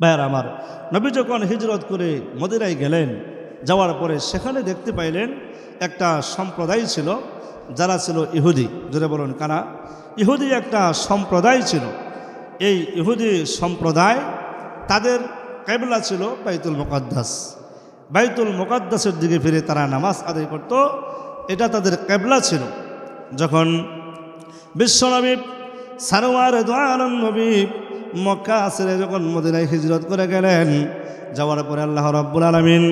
ভাইয়ার আমার, নবী যখন হিজরত করে মদিনায় গেলেন, যাওয়ার পরে সেখানে দেখতে পাইলেন একটা সম্প্রদায় ছিল, যারা ছিল ইহুদি। জোরে বলুন কারা? ইহুদি একটা সম্প্রদায় ছিল। এই ইহুদি সম্প্রদায়, তাদের কিবলা ছিল বাইতুল মুকাদ্দাস। বাইতুল মুকাদ্দাসের দিকে ফিরে তারা নামাজ আদায় করত, এটা তাদের কিবলা ছিল। যখন বিশ্বনবী সারওয়ারে দু আলম নবী মক্কা ছেড়ে যখন মদিনায় হিজরত করে গেলেন, যাওয়ার পরে আল্লাহ রাব্বুল আলামিন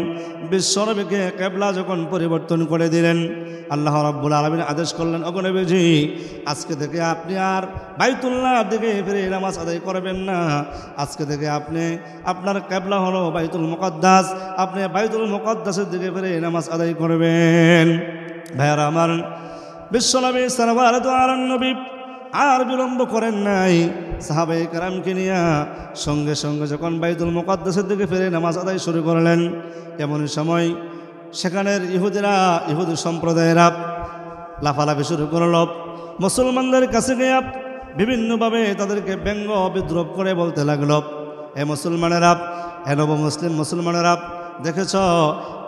বিশ্বনবীকে কিবলা যখন পরিবর্তন করে দিলেন, আল্লাহ রাব্বুল আলামিন আদেশ করলেন, ওগো নবীজি, আজকে থেকে আপনি আর বাইতুল্লাহর দিকে ফিরে নামাজ আদায় করবেন না। আজকে থেকে আপনি, আপনার কিবলা হলো বাইতুল মুকাদ্দাস, আপনি বাইতুল মুকাদ্দাসের দিকে ফিরে নামাজ আদায় করবেন। ভাইয়ারা আমার, বিশ্বনবী সারওয়ারে দু আলম নবী আর বিলম্ব করেন নাই, সাহাবায়ে কেরামকে নিয়ে সঙ্গে সঙ্গে যখন বাইতুল মুকাদ্দাসের দিকে ফিরে নামাজ আদায় শুরু করলেন, এমনই সময় সেখানের ইহুদিরা, ইহুদি সম্প্রদায়েরা লাফালাফি শুরু করল। মুসলমানদের কাছে গিয়ে বিভিন্নভাবে তাদেরকে ব্যঙ্গ বিদ্রোপ করে বলতে লাগলো, এ মুসলমানেরা, এ নব মুসলিম মুসলমানেরা, দেখেছ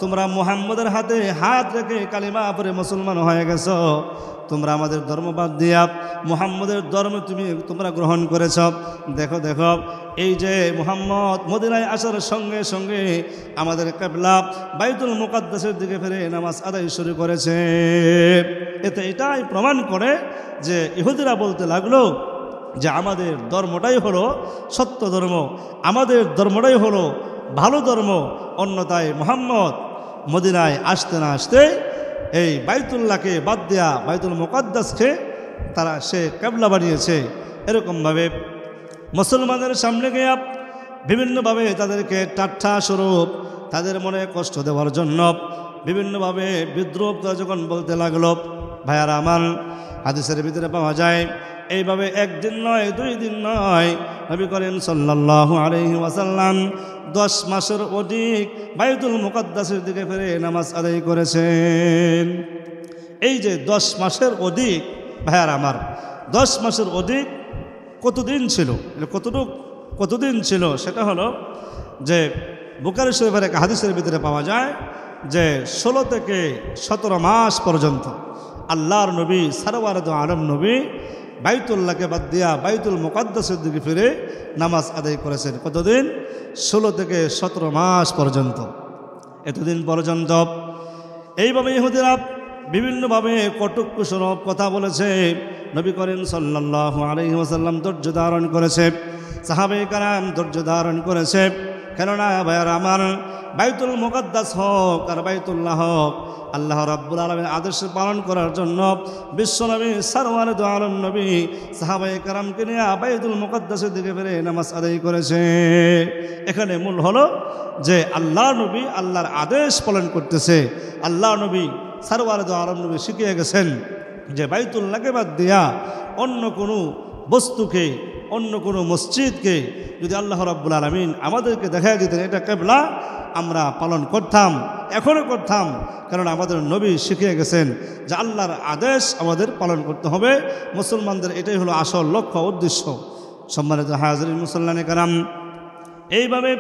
তোমরা মুহাম্মদের হাতে হাত রেখে কালিমা পড়ে মুসলমান হয়ে গেছ, তোমরা আমাদের ধর্ম বাদ দিয়া মুহাম্মদের ধর্ম তোমরা গ্রহণ করেছ। দেখো দেখো, এই যে মুহাম্মদ মদিনায় আসার সঙ্গে সঙ্গে আমাদের কিবলা বাইতুল মুকাদ্দাসের দিকে ফিরে নামাজ আদায় শুরু করেছে। এতে এটাই প্রমাণ করে যে ইহুদিরা বলতে লাগলো যে আমাদের ধর্মটাই হলো সত্য ধর্ম, আমাদের ধর্মটাই হলো ভালো ধর্ম, অন্যথায় মুহাম্মদ মদিনায় আসতে না আসতে এই বাইতুল্লাহকে বাদ দেয়া বাইতুল মুকাদ্দাসকে তারা সে কিবলা বানিয়েছে। এরকমভাবে মুসলমানদের সামনে গিয়ে বিভিন্নভাবে তাদেরকে ঠাট্টা স্বরূপ তাদের মনে কষ্ট দেওয়ার জন্য বিভিন্নভাবে বিদ্রোহ করে যখন বলতে লাগলো, ভাইয়ারা আমার, হাদিসের ভিতরে পাওয়া যায় এইভাবে একদিন নয়, 2 দিন নয়, নবী করিম সাল্লাল্লাহু আলাইহি ওয়াসাল্লাম 10 মাসের অধিক বাইতুল মুকাদ্দাসের দিকে ফিরে নামাজ আদায় করেছেন। এই যে 10 মাসের অধিক, ভাইয়ার আমার, 10 মাসের অধিক কতদিন ছিল, কতদিন ছিল, সেটা হলো যে বুখারী শরীফের এক হাদিসের ভিতরে পাওয়া যায় যে 16 থেকে 17 মাস পর্যন্ত আল্লাহর নবী সারওয়ারে দু আলম নবী বাইতুল্লাহকে বাদ দিয়া বাইতুল মুকাদ্দাসের দিকে ফিরে নামাজ আদায় করেছেন। কতদিন? 16 থেকে 17 মাস পর্যন্ত। এতদিন পর্যন্ত এইভাবে ইহুদিরা বিভিন্নভাবে কটুকুসুলভ কথা বলেছে। নবী করিম সাল্লাল্লাহু আলাইহি ওয়াসাল্লাম ধৈর্য ধারণ করেছে, সাহাবায়ে কেরাম ধৈর্য ধারণ করেছে। কেননা ভাইয়ারা আমার, বাইতুল মুকাদ্দাস হোক আর বাইতুল্লাহ হোক, আল্লাহ রাব্বুল আলামিনের আদেশ পালন করার জন্য বিশ্বনবী সারওয়ারে দু আলম নবী সাহাবায়ে কেরামকে নিয়ে বাইতুল মুকাদ্দাসের দিকে ফিরে নামাজ আদায় করেছে। এখানে মূল হলো যে আল্লাহ নবী আল্লাহর আদেশ পালন করতেছে। আল্লাহ নবী সারওয়ারে দু আলম নবী শিখিয়ে গেছেন যে বাইতুল্লাহকে বাদ দিয়া অন্য কোনো বস্তুকে, অন্য কোনো মসজিদকে যদি আল্লাহ রাব্বুল আলামিন আমাদেরকে দেখায় দিতেন এটা কিবলা, আমরা পালন করতাম, এখনও করতাম। কারণ আমাদের নবী শিখিয়ে গেছেন যে আল্লাহর আদেশ আমাদের পালন করতে হবে। মুসলমানদের এটাই হলো আসল লক্ষ্য, উদ্দেশ্য। সম্মানিত হাজিরিন মুসল্লানে কেরাম, এইভাবে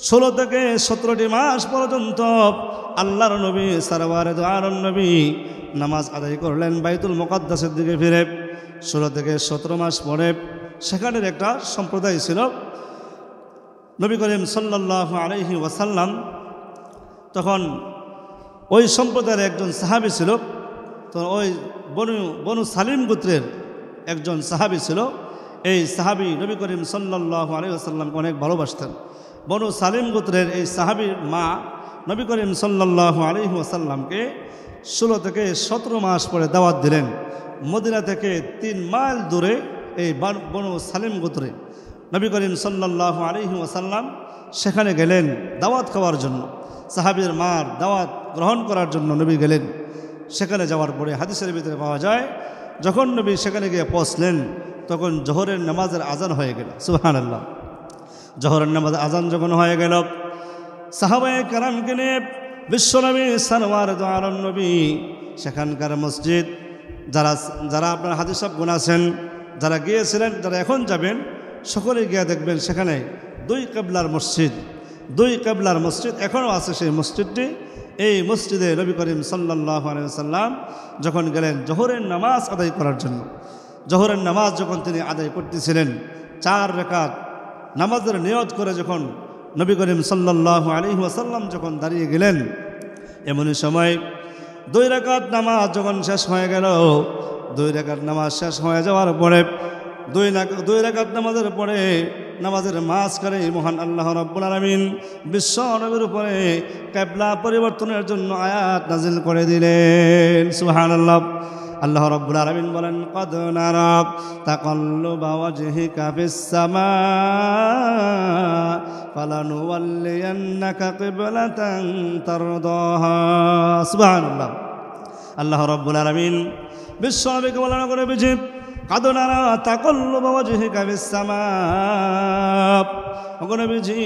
16 থেকে 17টি মাস পর্যন্ত আল্লাহর নবী সারওয়ারে দু আলম নবী নামাজ আদায় করলেন বাইতুল মুকাদ্দাসের দিকে ফিরে। 16 থেকে 17 মাস পরে সেখানের একটা সম্প্রদায় ছিল। নবী করিম সাল্লাল্লাহু আলাইহি ওয়াসাল্লাম তখন ওই সম্প্রদায়ের একজন সাহাবী ছিল। তো ওই বনু সালিম গোত্রের একজন সাহাবী ছিল। এই সাহাবী নবী করিম সাল্লাল্লাহু আলাইহি ওয়াসাল্লামকে অনেক ভালোবাসতেন। বনু সালিম গোত্রের এই সাহাবীর মা নবী করিম সাল্লাল্লাহু আলাইহি ওয়াসাল্লামকে 16 থেকে 17 মাস পরে দাওয়াত দিলেন। মদিনা থেকে 3 মাইল দূরে এই বনু সালিম গোত্রে নবী করিম সাল্লাল্লাহু আলাইহি ওয়াসাল্লাম সেখানে গেলেন দাওয়াত খাওয়ার জন্য। সাহাবীর মার দাওয়াত গ্রহণ করার জন্য নবী গেলেন। সেখানে যাওয়ার পরে হাদিসের ভিতরে পাওয়া যায় যখন নবী সেখানে গিয়ে পৌঁছলেন তখন জোহরের নামাজের আজান হয়ে গেল। সুবহানাল্লাহ। জোহরের নামাজ আজান যখন হয়ে গেল, সাহাবায়ে কেরামকে নিয়ে বিশ্বনবী সারওয়ারে দু আলম নবী সেখানকার মসজিদ, যারা আপনার হাদিস সব গুনাছেন, যারা গিয়েছিলেন, যারা এখন যাবেন, সকলে গিয়ে দেখবেন সেখানে দুই কেবলার মসজিদ, দুই কেবলার মসজিদ এখনও আছে সেই মসজিদটি। এই মসজিদে নবী করিম সাল্লাল্লাহু আলাইহি ওয়াসাল্লাম যখন গেলেন জোহরের নামাজ আদায় করার জন্য, জোহরের নামাজ যখন তিনি আদায় করতেছিলেন, 4 রাকাত নামাজের নিয়ত করে যখন নবী করিম সাল্লাল্লাহু আলাইহি ওয়াসাল্লাম যখন দাঁড়িয়ে গেলেন, এমনই সময় 2 রাকাত নামাজ যখন শেষ হয়ে গেল, 2 রাকাত নামাজ শেষ হয়ে যাওয়ার পরে 2 রাকাত নামাজের পরে নামাজের মাঝখানে মহান আল্লাহ রাব্বুল আলামিন বিশ্ব নবীর উপরে কিবলা পরিবর্তনের জন্য আয়াত নাজিল করে দিলেন। সুবহানাল্লাহ। আল্লাহ রাব্বুল আলামিন বলেন, ক্বাদ নারা তাকাল্লুবা ওয়াজহিকা ফিস সামা ফালানুওয়াল্লিয়ান্নাকা কিবলাতান তারদাহা। সুবহানাল্লাহ। আল্লাহ রাব্বুল আলামিন বিশ্ব নবীকে বর্ণনা করে বিজিব, ক্বাদ নারা তাকাল্লুবা ওয়াজহিকা ফিস সামা। ওগো নবীজি,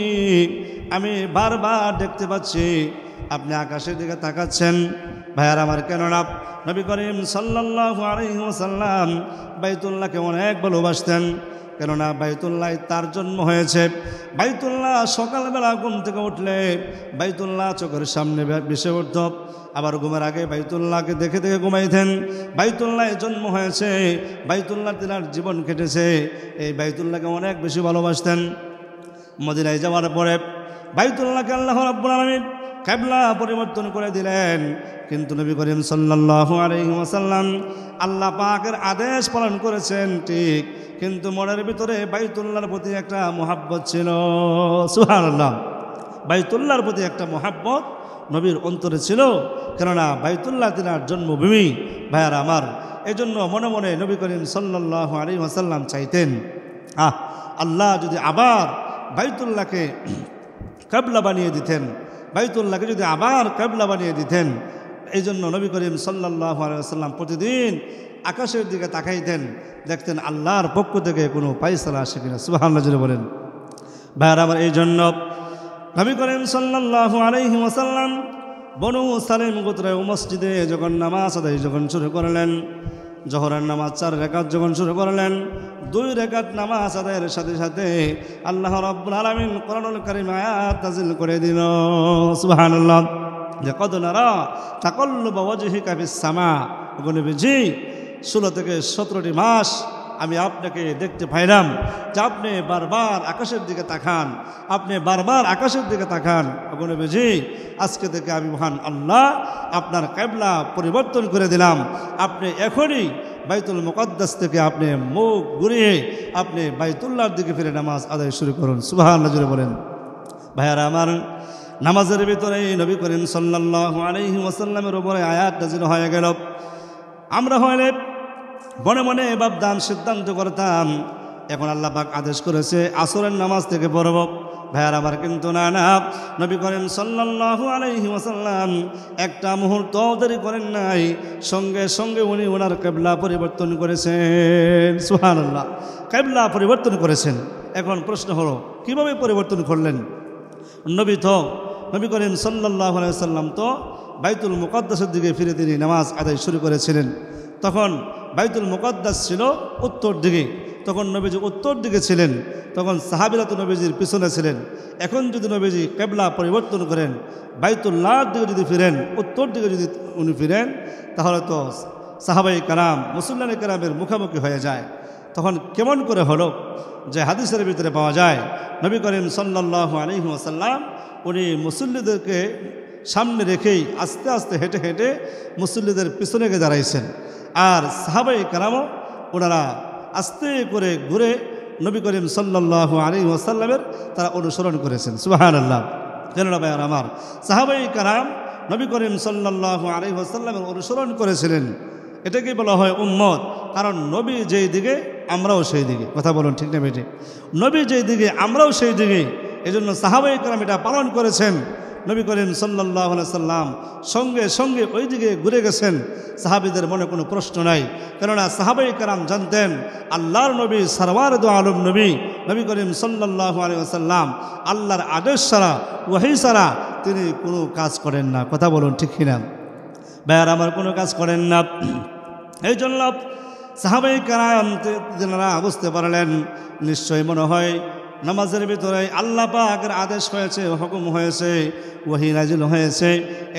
আমি বারবার দেখতে পাচ্ছি আপনি আকাশের দিকে তাকাচ্ছেন। ভাইয়ার আমার, কেননা নবী করিম সাল্লাল্লাহু আলাইহি ওয়াসাল্লাম বাইতুল্লাহকে অনেক ভালোবাসতেন, কেননা বাইতুল্লাহ তার জন্ম হয়েছে। বাইতুল্লাহ সকালবেলা ঘুম থেকে উঠলে বাইতুল্লাহ চোখের সামনে ভেসে উঠত, আবার ঘুমের আগে বাইতুল্লাহকে দেখে দেখে ঘুমাইতেন। বাইতুল্লাহ জন্ম হয়েছে, বাইতুল্লাহ তিনার জীবন কেটেছে, এই বাইতুল্লাহকে অনেক বেশি ভালোবাসতেন। মদিনায় যাওয়ার পরে বাইতুল্লাহকে আল্লাহ রাব্বুল আলামিন কিবলা পরিবর্তন করে দিলেন, কিন্তু নবী করিম সাল্লাল্লাহু আলাইহি ওয়াসাল্লাম আল্লাহ পাকের আদেশ পালন করেছেন ঠিক, কিন্তু মনের ভিতরে বাইতুল্লাহর প্রতি একটা মহাব্বত ছিল। সুবহানাল্লাহ। বাইতুল্লাহর প্রতি একটা মহাব্বত নবীর অন্তরে ছিল, কেননা বাইতুল্লাহ তিনার জন্মভূমি। ভাইয়ারা আমার, এই জন্য মনে মনে নবী করিম সাল্লাল্লাহু আলাইহি ওয়াসাল্লাম চাইতেন, আল্লাহ যদি আবার বাইতুল্লাহকে কিবলা বানিয়ে দিতেন, বাইতুল্লাহকে যদি আবার কিবলা বানিয়ে দিতেন। এই জন্য নবী করিম সাল্লাল্লাহু আলাইহি ওয়াসাল্লাম প্রতিদিন আকাশের দিকে তাকাইতেন, দেখতেন আল্লাহর পক্ষ থেকে কোনো ফায়সালা আসে কিনা। সুবহানাল্লাহ জোরে বলেন। ভাইয়ারা আমার, এই জন্য নবী করিম সাল্লাল্লাহু আলাইহি ওয়াসাল্লাম বনু সালেম গোত্রের মসজিদে যখন নামাজ আদায় যখন শুরু করলেন, জোহরের নামাজ 4 রাকাত যখন শুরু করলেন, 2 রাকাত নামাজ আদায়ের সাথে সাথে আল্লাহ রাব্বুল আলামিন কোরআনুল কারীম আয়াত নাযিল করে দিল। সুবহানাল্লাহ। যে ক্বাদ নারা তাকাল্লুবা ওয়াজহিকা ফিস সামা। ওগো নবীজি, 16 থেকে 17টি মাস আমি আপনাকে দেখতে পাইলাম যে আপনি বারবার আকাশের দিকে তাকান, আপনি বারবার আকাশের দিকে তাকান। ওগো নবীজি, আজকে থেকে আমি মহান আল্লাহ আপনার কিবলা পরিবর্তন করে দিলাম। আপনি এখনই বাইতুল মুকাদ্দাস থেকে আপনি মুখ ঘুরিয়ে আপনি বাইতুল্লাহর দিকে ফিরে নামাজ আদায় শুরু করুন। সুবহানাল্লাহ জোরে বলেন। ভাইয়ারা আমার, নামাজের ভিতরে নবী করিম সাল্লাল্লাহু আলাইহি ওয়াসাল্লামের উপরে আয়াত নাযিল হয়ে গেল। আমরা হইলে মনে মনে ভাবতাম, সিদ্ধান্ত করতাম এখন আল্লাহ পাক আদেশ করেছে আসরের নামাজ থেকে পড়ব। ভাইয়ার আমার, কিন্তু না, নবী করিম সাল্লাল্লাহু আলাইহি ওয়াসাল্লাম একটা মুহূর্ত দেরি করেন নাই, সঙ্গে সঙ্গে উনি ওনার কিবলা পরিবর্তন করেছেন। সুবহানাল্লাহ। কিবলা পরিবর্তন করেছেন। এখন প্রশ্ন হলো, কিভাবে পরিবর্তন করলেন? নবী করিম সাল্লাল্লাহু আলাইহি ওয়াসাল্লাম তো বাইতুল মুকাদ্দাসের দিকে ফিরে তিনি নামাজ আদায় শুরু করেছিলেন। তখন বাইতুল মুকাদ্দাস ছিল উত্তর দিকে, তখন নবীজি উত্তর দিকে ছিলেন, তখন সাহাবীরা তো নবীজির পিছনে ছিলেন। এখন যদি নবীজি কিবলা পরিবর্তন করেন, বাইতুল্লাহর দিকে যদি ফিরেন, উত্তর দিকে যদি উনি ফিরেন, তাহলে তো সাহাবায়ে কেরাম মুসল্লিয়ে কেরামের মুখোমুখি হয়ে যায়। তখন কেমন করে হলো যে হাদিসের ভিতরে পাওয়া যায় নবী করিম সাল্লাল্লাহু আলাইহি ওয়াসাল্লাম উনি মুসল্লিদেরকে সামনে রেখেই আস্তে আস্তে হেঁটে হেঁটে মুসল্লিদের পিছনে গিয়ে দাঁড়াইছেন, আর সাহাবায়ে কেরামও ওনারা আস্তে করে ঘুরে নবী করিম সাল্লাল্লাহু আলাইহি ওয়াসাল্লামের তারা অনুসরণ করেছেন। সুবহানাল্লাহ। কেননা ভাইয়ার আমার, সাহাবায়ে কেরাম নবী করিম সাল্লাল্লাহু আলাইহি ওয়াসাল্লামের অনুসরণ করেছিলেন। এটাকে বলা হয় উম্মত, কারণ নবী যেই দিকে আমরাও সেই দিকে। কথা বলুন, ঠিক না বেটে? নবী যেই দিকে আমরাও সেই দিকে, এই জন্য সাহাবায়ে কেরাম এটা পালন করেছেন। নবী করিম সাল্লাল্লাহু আলাইহি ওয়াসাল্লাম সঙ্গে সঙ্গে ওই দিকে ঘুরে গেছেন, সাহাবীদের মনে কোনো প্রশ্ন নাই। কেননা সাহাবায়ে কেরাম জানতেন আল্লাহর নবী সরওয়ারে দু আলম নবী করিম সাল্লাল্লাহু আলাইহি ওয়াসাল্লাম আল্লাহর আদেশ ছাড়া, ওহী ছাড়া তিনি কোনো কাজ করেন না। কথা বলুন, ঠিক কিনা? ভাইয়ার আমার, কোনো কাজ করেন না। এই জন্য সাহাবায়ে কেরাম যারা বুঝতে পারলেন, নিশ্চয়ই মনে হয় নামাজের ভিতরে আল্লাহ পাকের আদেশ হয়েছে, হুকুম হয়েছে, ওহী নাজিল হয়েছে।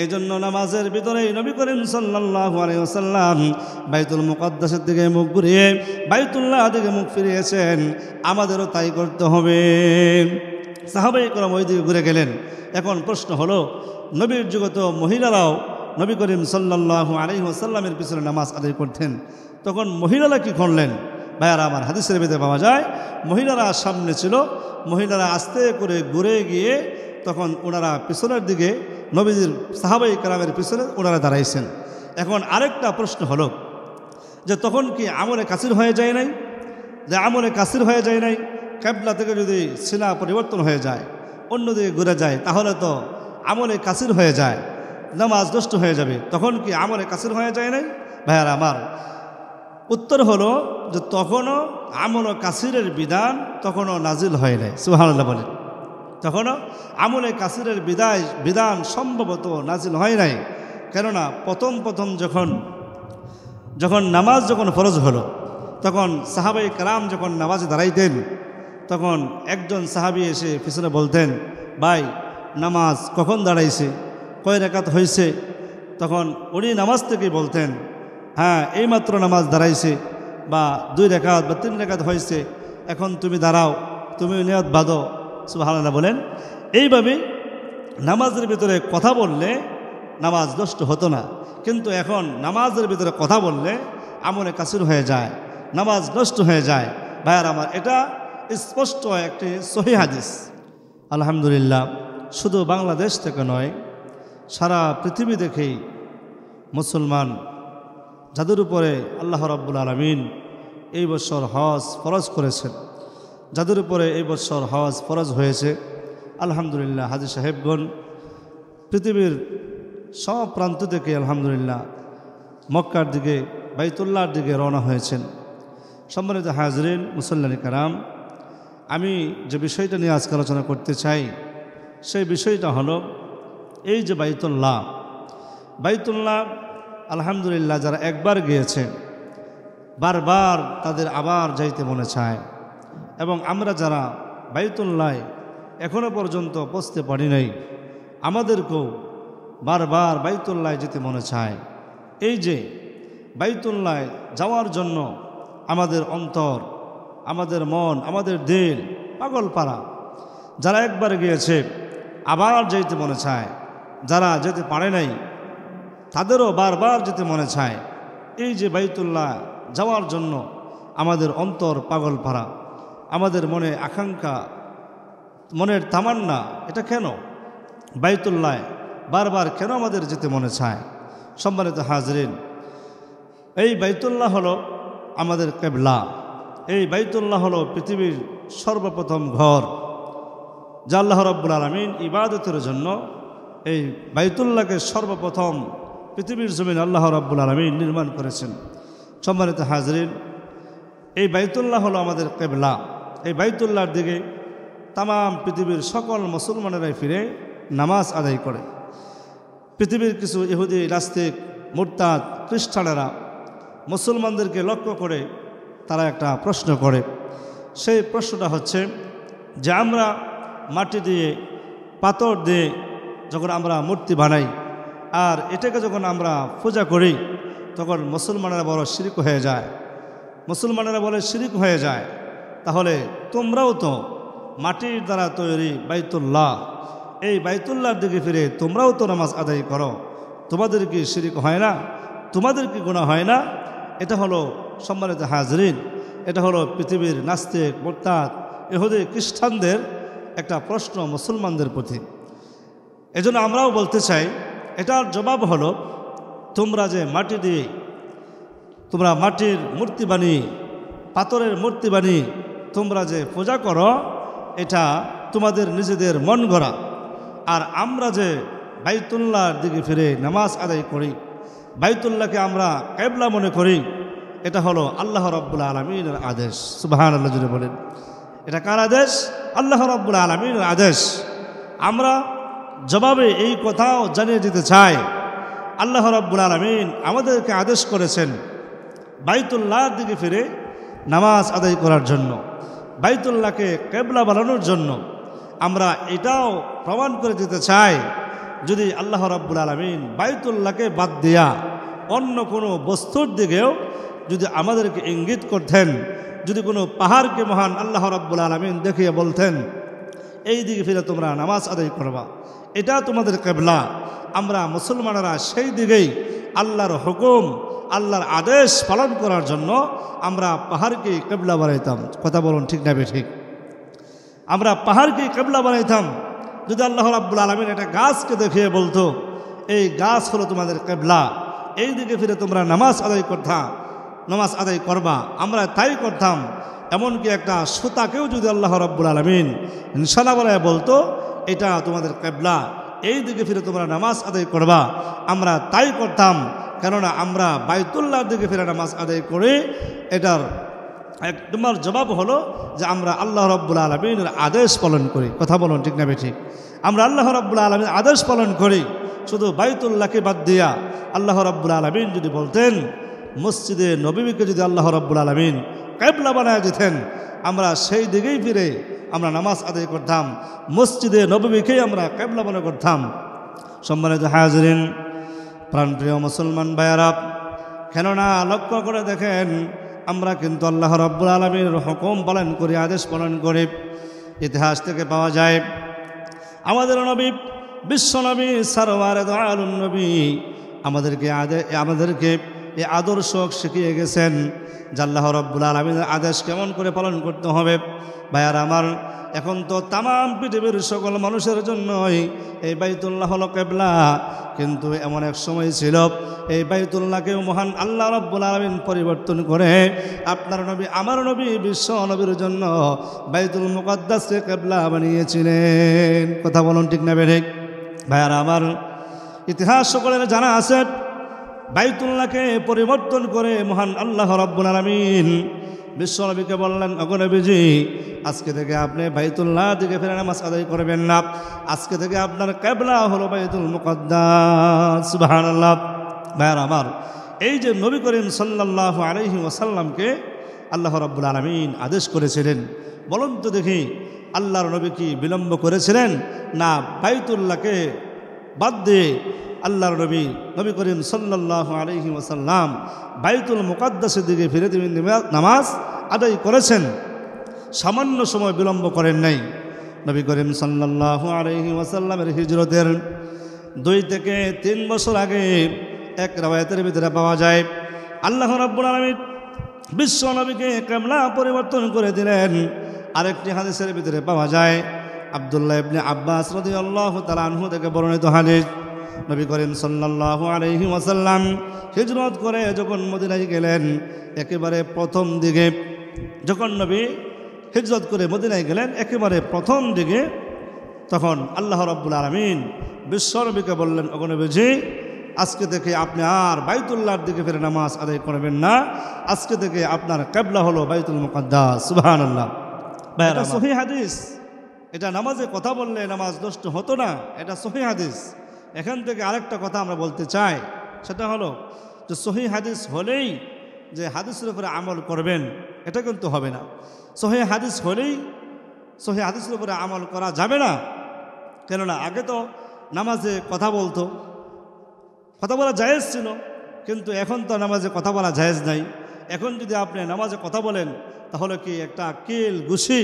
এই জন্য নামাজের ভিতরে নবী করিম সাল্লাল্লাহু আলাইহি ওয়াসাল্লাম বাইতুল মুকাদ্দাসের দিকে মুখ ঘুরিয়ে বাইতুল্লাহ দিকে মুখ ফিরিয়েছেন। আমাদেরও তাই করতে হবে। সাহাবায়ে কেরাম ওই দিকে ঘুরে গেলেন। এখন প্রশ্ন হলো, নবীর যুগত মহিলারাও নবী করিম সাল্লাল্লাহু আলাইহি ওয়াসাল্লামের পিছনে নামাজ আদায় করতেন, তখন মহিলারা কি করলেন? ভাইয়ারা আমার, হাদিসের ভিতরে পাওয়া যায় মহিলারা সামনে ছিল, মহিলারা আস্তে করে ঘুরে গিয়ে তখন ওনারা পিছনের দিকে নবীজির সাহাবায়ে কেরামের পিছনে ওনারা দাঁড়াইছেন। এখন আরেকটা প্রশ্ন হলো যে তখন কি আমলে কাসির হয়ে যায় নাই? যে আমলে কাসির হয়ে যায় নাই, কিবলা থেকে যদি সিনা পরিবর্তন হয়ে যায়, অন্যদিকে ঘুরে যায়, তাহলে তো আমলে কাসির হয়ে যায়, নামাজ নষ্ট হয়ে যাবে। তখন কি আমলে কাসির হয়ে যায় নাই? ভাইয়ারা আমার, উত্তর হলো যে তখনও আমল কাসিরের বিধান তখনও নাজিল হয় নাই। সুবহানাল্লাহ বলেন। তখনও আমলে কাসিরের বিধান সম্ভবত নাজিল হয় নাই। কেননা প্রথম যখন নামাজ ফরজ হলো, তখন সাহাবায়ে কেরাম যখন নামাজে দাঁড়াইতেন, তখন একজন সাহাবী এসে পিছনে বলতেন, ভাই নামাজ কখন দাঁড়াইছে, কয় রাকাত হয়েছে? তখন উনি নামাজ থেকেই বলতেন, হ্যাঁ এইমাত্র নামাজ দাঁড়াইছে, বা 2 রাকাত বা 3 রাকাত হয়েছে, এখন তুমি দাঁড়াও, তুমি নিয়ত বাঁধো। সুবহানাল্লাহ বলেন। এইভাবে নামাজের ভিতরে কথা বললে নামাজ নষ্ট হতো না, কিন্তু এখন নামাজের ভিতরে কথা বললে আমলে কাসির হয়ে যায়, নামাজ নষ্ট হয়ে যায়। ভাইয়ার আমার, এটা স্পষ্ট একটি সহিহ হাদিস। আলহামদুলিল্লাহ, শুধু বাংলাদেশ থেকে নয়, সারা পৃথিবী দেখেই মুসলমান যাদের উপরে আল্লাহ রাব্বুল আলামিন এই বছর হজ ফরজ করেছেন, যাদের উপরে এই বছর হজ ফরজ হয়েছে, আলহামদুলিল্লাহ হাজী সাহেবগণ পৃথিবীর সব প্রান্ত থেকে আলহামদুলিল্লাহ মক্কার দিকে, বাইতুল্লাহর দিকে রওনা হয়েছেন। সম্মানিত হাজরিন, মুসল্লিয়ানে কেরাম, আমি যে বিষয়টা নিয়ে আজকে আলোচনা করতে চাই, সেই বিষয়টা হলো এই যে বাইতুল্লাহ আলহামদুলিল্লাহ যারা একবার গিয়েছে বারবার তাদের আবার যাইতে মনে চায়। এবং আমরা যারা বাইতুল্লাহ এখনও পর্যন্ত পৌঁছতে পারি নাই, আমাদেরকেও বারবার বাইতুল্লাহ যেতে মনে চায়। এই যে বাইতুল্লাহ যাওয়ার জন্য আমাদের অন্তর, আমাদের মন, আমাদের দিল পাগল পারা। যারা একবার গিয়েছে আবার যেতে মনে চায়, যারা যেতে পারে নাই তাদেরও বারবার যেতে মনে চায়। এই যে বাইতুল্লাহ যাওয়ার জন্য আমাদের অন্তর পাগল পারা, আমাদের মনে আকাঙ্ক্ষা, মনের তামান্না, এটা কেন? বাইতুল্লাহ বারবার কেন আমাদের যেতে মনে চায়? সম্মানিত হাজরিন, এই বাইতুল্লাহ হলো আমাদের কিবলা। এই বাইতুল্লাহ হলো পৃথিবীর সর্বপ্রথম ঘর, যা আল্লাহ রাব্বুল আলামিন ইবাদতের জন্য এই বাইতুল্লাহকে সর্বপ্রথম পৃথিবীর জমিন আল্লাহ রাব্বুল আলামিন নির্মাণ করেছেন। সম্মানিত হাজরিন, এই বাইতুল্লাহ হলো আমাদের কিবলা। এই বাইতুল্লাহর দিকে তাম পৃথিবীর সকল মুসলমানেরাই ফিরে নামাজ আদায় করে। পৃথিবীর কিছু ইহুদি, নাস্তিক, মুরতাদ, খ্রিস্টানেরা মুসলমানদেরকে লক্ষ্য করে তারা একটা প্রশ্ন করে। সেই প্রশ্নটা হচ্ছে যে আমরা মাটি দিয়ে, পাথর দিয়ে যখন আমরা মূর্তি বানাই, আর এটাকে যখন আমরা পূজা করি, তখন মুসলমানেরা বড় শিরক হয়ে যায়। মুসলমানেরা বলে শিরক হয়ে যায়, তাহলে তোমরাও তো মাটির দ্বারা তৈরি বাইতুল্লাহ, এই বাইতুল্লাহর দিকে ফিরে তোমরাও তো নামাজ আদায় করো, তোমাদের কি শিরক হয় না? তোমাদের কি গুনাহ হয় না? এটা হলো সম্মানিত হাজরিন, এটা হলো পৃথিবীর নাস্তিক, মুরতাদ, ইহুদি, খ্রিস্টানদের একটা প্রশ্ন মুসলমানদের প্রতি। এজন্য আমরাও বলতে চাই, এটার জবাব হলো, তোমরা যে মাটি দিয়ে, তোমরা মাটির মূর্তি বানিয়ে, পাথরের মূর্তি বানিয়ে তোমরা যে পূজা করো, এটা তোমাদের নিজেদের মন গড়া। আর আমরা যে বাইতুল্লাহর দিকে ফিরে নামাজ আদায় করি, বাইতুল্লাহকে আমরা কিবলা মনে করি, এটা হলো আল্লাহ রাব্বুল আলামিনের আদেশ। সুবহানাল্লাহ জুড়ে বলেন, এটা কার আদেশ? আল্লাহ রাব্বুল আলামিনের আদেশ। আমরা জবাবে এই কথাও জানিয়ে দিতে চাই, আল্লাহ রাব্বুল আলামিন আমাদেরকে আদেশ করেছেন বাইতুল্লাহর দিকে ফিরে নামাজ আদায় করার জন্য। বাইতুল্লাহকে কেবলা বানানোর জন্য আমরা এটাও প্রমাণ করে দিতে চাই, যদি আল্লাহ রাব্বুল আলামিন বাইতুল্লাহকে বাদ দিয়া অন্য কোনো বস্তুর দিকেও যদি আমাদেরকে ইঙ্গিত করতেন, যদি কোনো পাহাড়কে মহান আল্লাহ রাব্বুল আলামিন দেখিয়ে বলতেন এই দিকে ফিরে তোমরা নামাজ আদায় করবা, এটা তোমাদের কেবলা, আমরা মুসলমানেরা সেই দিকেই আল্লাহর হুকুম আল্লাহর আদেশ পালন করার জন্য আমরা পাহাড়কে কেবলা বানাইতাম। কথা বলুন ঠিক না ঠিক? আমরা পাহাড়কে কেবলা বানাইতাম। যদি আল্লাহ রাব্বুল আলামিন একটা গাছকে দেখিয়ে বলতো এই গাছ হলো তোমাদের কেবলা, এই দিকে ফিরে তোমরা নামাজ আদায় করবা, আমরা তাই করতাম। এমনকি একটা সুতাকেও যদি আল্লাহ রাব্বুল আলামিন নিশানা বানায় বলতো এটা তোমাদের কেবলা, এই দিকে ফিরে তোমরা নামাজ আদায় করবা, আমরা তাই করতাম। কেননা আমরা বাইতুল্লাহর দিকে ফিরে নামাজ আদায় করি। এটার এক নম্বর জবাব হলো যে আমরা আল্লাহ রাব্বুল আলামিনের আদেশ পালন করি। কথা বলুন ঠিক না ঠিক? আমরা আল্লাহ রাব্বুল আলামিনের আদেশ পালন করি। শুধু বাইতুল্লাহকে বাদ দিয়া আল্লাহ রাব্বুল আলামিন যদি বলতেন মসজিদে নববীকে যদি আল্লাহ রাব্বুল আলামিন কেবলা বানায় দিতেন, আমরা সেই দিকেই ফিরে আমরা নামাজ আদায় করতাম, মসজিদে নববীকেই আমরা কেবলা মনে করতাম। সম্মানিত হাজিরিন, প্রাণপ্রিয় মুসলমান ভাইয়ারা, কেননা লক্ষ্য করে দেখেন আমরা কিন্তু আল্লাহ রাব্বুল আলামিনের হুকুম পালন করি, আদেশ পালন করি। ইতিহাস থেকে পাওয়া যায় আমাদের নবী বিশ্বনবী সরওয়ারে দো আলম নবী আমাদেরকে এই আদর্শ শিখিয়ে গেছেন যে আল্লাহ রাব্বুল আলামিনের আদেশ কেমন করে পালন করতে হবে। ভাইয়ারা আমার, এখন তো তামাম পৃথিবীর সকল মানুষের জন্যই এই বাইতুল্লাহ হলো কেবলা, কিন্তু এমন এক সময় ছিল এই বাইতুল্লাহকেও মহান আল্লাহ রাব্বুল আলামিন পরিবর্তন করে আপনার নবী আমার নবী বিশ্ব নবীর জন্য বাইতুল মুকাদ্দাসকে কেবলা বানিয়েছিলেন। কথা বলুন ঠিক না ঠিক? ভাইয়ারা আমার, ইতিহাস সকলের জানা আছে বাইতুল্লাহকে পরিবর্তন করে মহান আল্লাহ রাব্বুল আলামিন বিশ্বনবীকে বললেন, ওগো নবীজি, আজকে থেকে আপনি বাইতুল্লাহ দিকে ফিরে নামাজ আদায় করবেন না, আজকে থেকে আপনার কেবলা হলো বাইতুল মুকাদ্দাস। সুবহানাল্লাহ। ভাইয়ারা আমার, এই যে নবী করিম সাল্লাল্লাহু আলাইহি ওয়াসাল্লামকে আল্লাহ রাব্বুল আলামিন আদেশ করেছিলেন, বলুন তো দেখি আল্লাহর নবী কি বিলম্ব করেছিলেন? না, বাইতুল্লাহকে বাদ দিয়ে আল্লাহর নবী করিম সাল্লাল্লাহু আলাইহি ওয়াসাল্লাম বাইতুল মুকাদ্দাসের দিকে ফিরে তিনি নামাজ আদায় করেছেন, সামান্য সময় বিলম্ব করেন নাই। নবী করিম সাল্লাল্লাহু আলাইহি ওয়াসাল্লামের হিজরতের 2 থেকে 3 বছর আগে এক রাওয়ায়াতের ভিতরে পাওয়া যায় আল্লাহ রাব্বুল আলামিন বিশ্ব নবীকে কেবলা পরিবর্তন করে দিলেন। আরেকটি হাদিসের ভিতরে পাওয়া যায় আব্দুল্লাহ ইবনে আব্বাস রাদিয়াল্লাহু তাআলা আনহু থেকে বর্ণিত হাদিস, নবী করিম সাল্লাল্লাহু আলাইহি ওয়াসাল্লাম হিজরত করে যখন মদিনায় গেলেন, একেবারে প্রথম দিকে যখন নবী হিজরত করে মদিনায় গেলেন একেবারে প্রথম দিকে, তখন আল্লাহ রাব্বুল আলামিন বিশ্ব নবীকে বললেন, ওগো নবীজি, আজকে থেকে আপনি আর বাইতুল্লাহর দিকে ফিরে নামাজ আদায় করবেন না, আজকে থেকে আপনার কিবলা হলো বাইতুল মুকাদ্দাস। সুবহানাল্লাহ। এটা সহিহ হাদিস, এটা নামাজে কথা বললে নামাজ নষ্ট হতো না, এটা সহিহ হাদিস। এখান থেকে আরেকটা কথা আমরা বলতে চাই, সেটা হলো যে সহিহ হাদিস হলেই যে হাদিসের উপরে আমল করবেন এটা কিন্তু হবে না। সহিহ হাদিস হলেই সহিহ হাদিসের উপরে আমল করা যাবে না। কেননা আগে তো নামাজে কথা বলা জায়েজ ছিল, কিন্তু এখন তো নামাজে কথা বলা জায়েজ নাই। এখন যদি আপনি নামাজে কথা বলেন তাহলে কি একটা কিল ঘুষি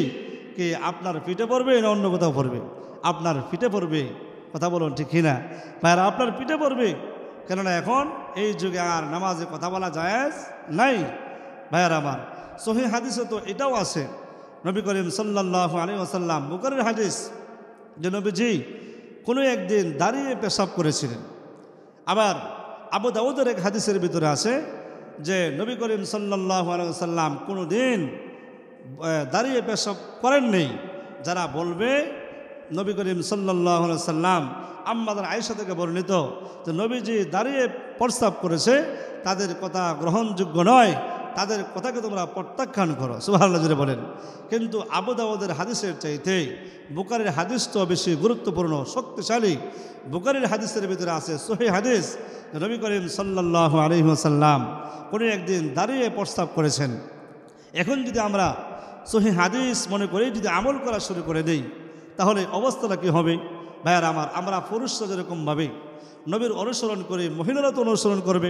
কি আপনার পিঠে পড়বে না অন্য কোথাও পড়বে? আপনার পিঠে পড়বে। কথা বলুন ঠিক কিনা ভাইরা? আপনার পিঠে পড়বে। কেননা এখন এই যুগে আর নামাজে কথা বলা জায়েজ নাই। ভাইয়ার আমার, সহিহ হাদিসে তো এটাও আছে, নবী করিম সাল্লাল্লাহু আলাইহি ওয়াসাল্লাম বুখারীর হাদিস, যে নবীজি কোনো একদিন দাঁড়িয়ে পেশাব করেছিলেন। আবার আবু দাউদের এক হাদিসের ভিতরে আছে যে নবী করিম সাল্লাল্লাহু আলাইহি ওয়াসাল্লাম কোনো দিন দাঁড়িয়ে পেশাব করেন নেই। যারা বলবে নবী করিম সাল্লাল্লাহু আলাইহি ওয়াসাল্লাম আম্মাদার আয়েশা থেকে বর্ণিত যে নবীজি দাঁড়িয়ে প্রস্তাব করেছে, তাদের কথা গ্রহণযোগ্য নয়, তাদের কথাকে তোমরা প্রত্যাখ্যান করো। সুবহানাল্লাহ জোরে বলেন। কিন্তু আবু দাউদের হাদিসের চাইতে বুখারীর হাদিস তো বেশি গুরুত্বপূর্ণ, শক্তিশালী। বুখারীর হাদিসের ভিতরে আছে সহিহ হাদিস, নবী করিম সাল্লাল্লাহু আলাইহি ওয়াসাল্লাম কোনো একদিন দাঁড়িয়ে প্রস্তাব করেছেন। এখন যদি আমরা সহি হাদিস মনে করে যদি আমল করা শুরু করে দেই তাহলে অবস্থাটা কী হবে? ভাইয়ার আমার, আমরা পুরুষরা যেরকমভাবে নবীর অনুসরণ করে মহিলারা তো অনুসরণ করবে,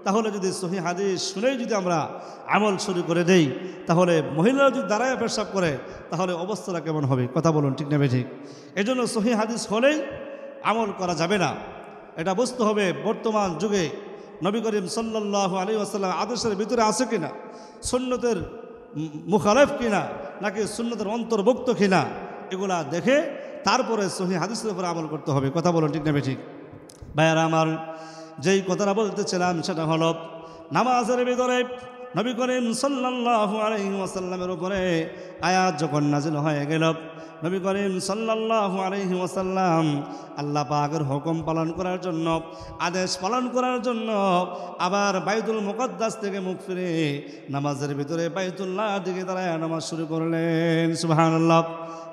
তাহলে যদি সহি হাদিস শুনেই যদি আমরা আমল শুরু করে দেই তাহলে মহিলারা যদি দাঁড়ায় পেশাব করে তাহলে অবস্থাটা কেমন হবে? কথা বলুন, ঠিক নেবে ঠিক? এই জন্য সহি হাদিস হলেই আমল করা যাবে না। এটা বুঝতে হবে বর্তমান যুগে নবী করিম সাল্লাল্লাহু আলাইহি ওয়াসাল্লাম আদেশের ভিতরে আছে কিনা, সুন্নতের মুখালেফ কিনা, নাকি সুন্নতের অন্তর্ভুক্ত কিনা, এগুলা দেখে তারপরে সহি হাদিসের উপরে আমল করতে হবে। কথা বলুন, ঠিক নেবে ঠিক? ভাইয়ারা আমার, যেই কথাটা বলতেছিলাম সেটা হলো নামাজের ভিতরে নবী করিম সাল্লাল্লাহু আলাইহি ওয়াসাল্লামের উপরে আয়াত যখন নাজিল হয়ে গেল, নবী করিম সাল্লাল্লাহু আলাইহি ওয়াসাল্লাম আল্লাহ পাকের হুকুম পালন করার জন্য, আদেশ পালন করার জন্য আবার বাইতুল মুকদ্দাস থেকে মুখ ফিরে নামাজের ভিতরে বাইতুল্লাহ দিকে তারা নামাজ শুরু করলেন। সুবহানাল্লাহ।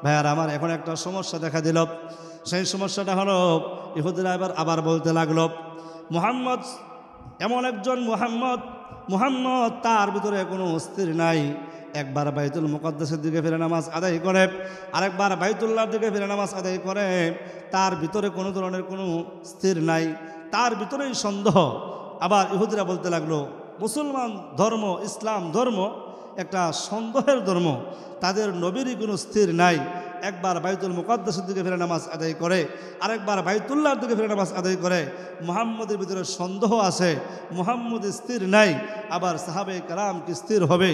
ভাইয়ারা আমার, এখন একটা সমস্যা দেখা দিল। সেই সমস্যাটা হলো ইহুদিরা আবার বলতে লাগলো মুহাম্মদ এমন একজন মুহাম্মদ তার ভিতরে কোনো অস্থির নাই। একবার বাইতুল মুকদ্দাসের দিকে ফিরে নামাজ আদায় করে, আরেকবার বাইতুল্লাহর দিকে ফিরে নামাজ আদায় করে, তার ভিতরে কোনো ধরনের কোনো স্থির নাই, তার ভিতরেই সন্দেহ। আবার ইহুদিরা বলতে লাগলো মুসলমান ধর্ম, ইসলাম ধর্ম একটা সন্দেহের ধর্ম, তাদের নবীরই কোনো স্থির নাই। একবার বাইতুল মুকদ্দাসের দিকে ফিরে নামাজ আদায় করে, আরেকবার বাইতুল্লাহর দিকে ফিরে নামাজ আদায় করে, মুহাম্মদের ভিতরে সন্দেহ আছে, মুহাম্মদ স্থির নাই, আবার সাহাবে কারাম কি স্থির হবে?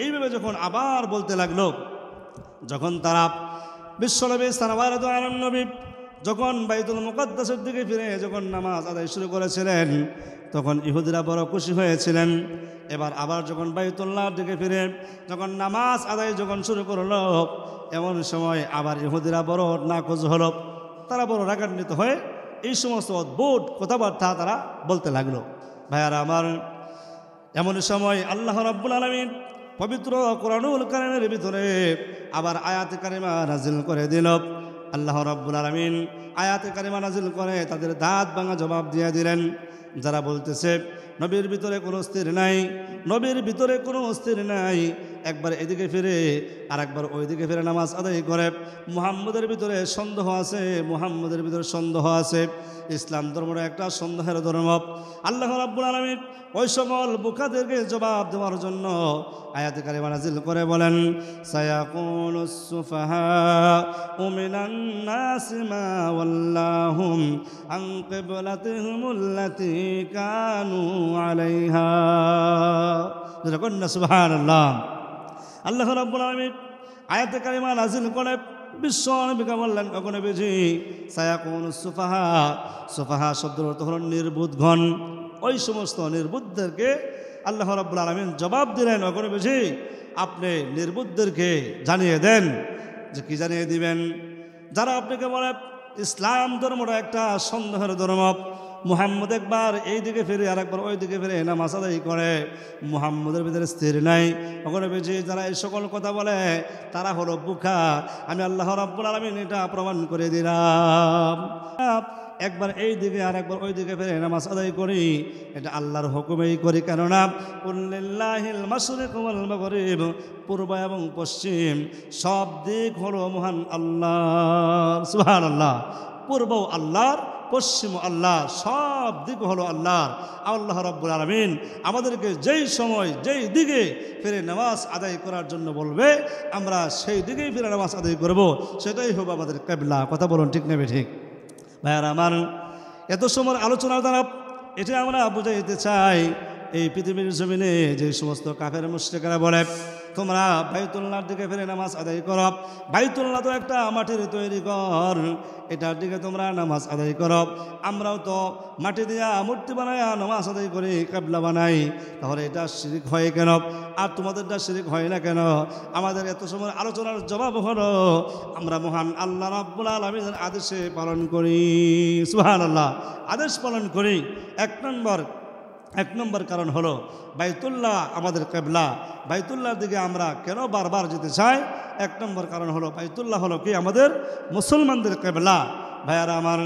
এইভাবে যখন আবার বলতে লাগলো, যখন তারা বিশ্বনবী সাল্লাল্লাহু আলাইহি নবী যখন বাইতুল মুকদ্দাসের দিকে ফিরে যখন নামাজ আদায় শুরু করেছিলেন তখন ইহুদিরা বড় খুশি হয়েছিলেন। এবার আবার যখন বাইতুল্লাহর দিকে ফিরে যখন নামাজ আদায় যখন শুরু করলো, এমন সময় আবার ইহুদিরা বড় নাকচ হলো, তারা বড় রাগান্বিত হয়ে এই সমস্ত অদ্ভুত কথাবার্তা তারা বলতে লাগলো। ভাইয়ারা আমার, এমন সময় আল্লাহ রাব্বুল আলামিন পবিত্র কোরআনুল কারীমের ভিতরে আবার আয়াতে কারিমা নাজিল করে দিল। আল্লাহ রাব্বুল আলামিন আয়াতে কারিমা নাজিল করে তাদের দাঁত ভাঙা জবাব দিয়ে দিলেন। যারা বলতেছে নবীর ভিতরে কোনো স্থির নাই, নবীর ভিতরে কোনো স্থির নাই, একবার এদিকে ফিরে আর একবার ওইদিকে ফিরে নামাজ আদায় করে, মুহাম্মদের ভিতরে সন্দেহ আছে, মুহাম্মদের ভিতরে সন্দেহ আছে, ইসলাম ধর্মটা একটা সন্দেহের ধর্ম। আল্লাহ রাব্বুল আলামিন ওই সকল বোকাদেরকে জবাব দেওয়ার জন্য আয়াতে কারিমা নাজিল করে বলেন সায়াকুলুস সুফাহাউ মিনান নাসি মা ওয়াল্লাহুম আন কিবলাতিহিমুল্লাতী কানু আলাইহা। সুবহানাল্লাহ। আল্লাহ রাব্বুল আলামিন আয়াতে কারিমা নাজিল করে বিশ্ব নবীকে বললেন, কখনো বেজি সায়াকুলুস সুফাহা শব্দের অর্থ হল নির্বুদ্ঘন। ওই সমস্ত নির্বুদ্ধদেরকে আল্লাহ রাব্বুল আলামিন জবাব দিলেন, ওখানে বেশি আপনি নির্বুদ্ধদেরকে জানিয়ে দেন। যে কি জানিয়ে দিবেন? যারা আপনাকে বলে ইসলাম ধর্মটা একটা সন্দেহের ধর্ম, মুহাম্মদ একবার এই দিকে ফিরে আর একবার ওই দিকে ফিরে নামাজ আদায় করে, মুহাম্মদের ভিতরে স্থির নাই, ওখানে বেশি যারা এই সকল কথা বলে তারা হলো বোকা। আমি আল্লাহ রাব্বুল আলামিন এটা প্রমাণ করে দিলাম। একবার এই দিকে আর একবার ওই দিকে ফিরে নামাজ আদায় করি, এটা আল্লাহর হুকুমেই করি। কেননা কুল্লিল্লাহিল মাশরিক ওয়াল মাগরিব, পূর্ব এবং পশ্চিম সব দিক হলো মহান আল্লাহর। সুবহানাল্লাহ। পূর্ব আল্লাহর, পশ্চিম আল্লাহর, সব দিক হলো আল্লাহর। আল্লাহ রাব্বুল আলামিন আমাদেরকে যেই সময় যেই দিকে ফিরে নামাজ আদায় করার জন্য বলবে আমরা সেই দিকেই ফিরে নামাজ আদায় করব, সেটাই হবে আমাদের কিবলা। কথা বলুন, ঠিক নেবে ঠিক? ভাইয়ার আমার, এত সময় আলোচনার দ্বারা এটা আমরা বুঝাইতে চাই, এই পৃথিবীর জমিনে যে সমস্ত কাফের মুশরিকরা বলে তোমরা বাইতুল্লাহর দিকে ফিরে নামাজ আদায় করো, বাইতুল্লাহ তো একটা মাটির তৈরি ঘর, এটার দিকে তোমরা নামাজ আদায় করো, আমরাও তো মাটি দিয়া মূর্তি বানায়া নামাজ আদায় করি, কিবলা বানাই, তাহলে এটা শিরক হয় কেন? আর তোমাদেরটা শিরক হয় না কেন? আমাদের এত সময় আলোচনার জবাব হলো আমরা মহান আল্লাহ রাব্বুল আলামিনের আদেশে পালন করি। সুবহানাল্লাহ। আদেশ পালন করি। এক নম্বর কারণ হলো বাইতুল্লাহ আমাদের কিবলা। বাইতুল্লাহর দিকে আমরা কেন বারবার যেতে চাই? এক নম্বর কারণ হলো বাইতুল্লাহ হলো কি আমাদের মুসলমানদের কিবলা। ভাইয়ারা আমার,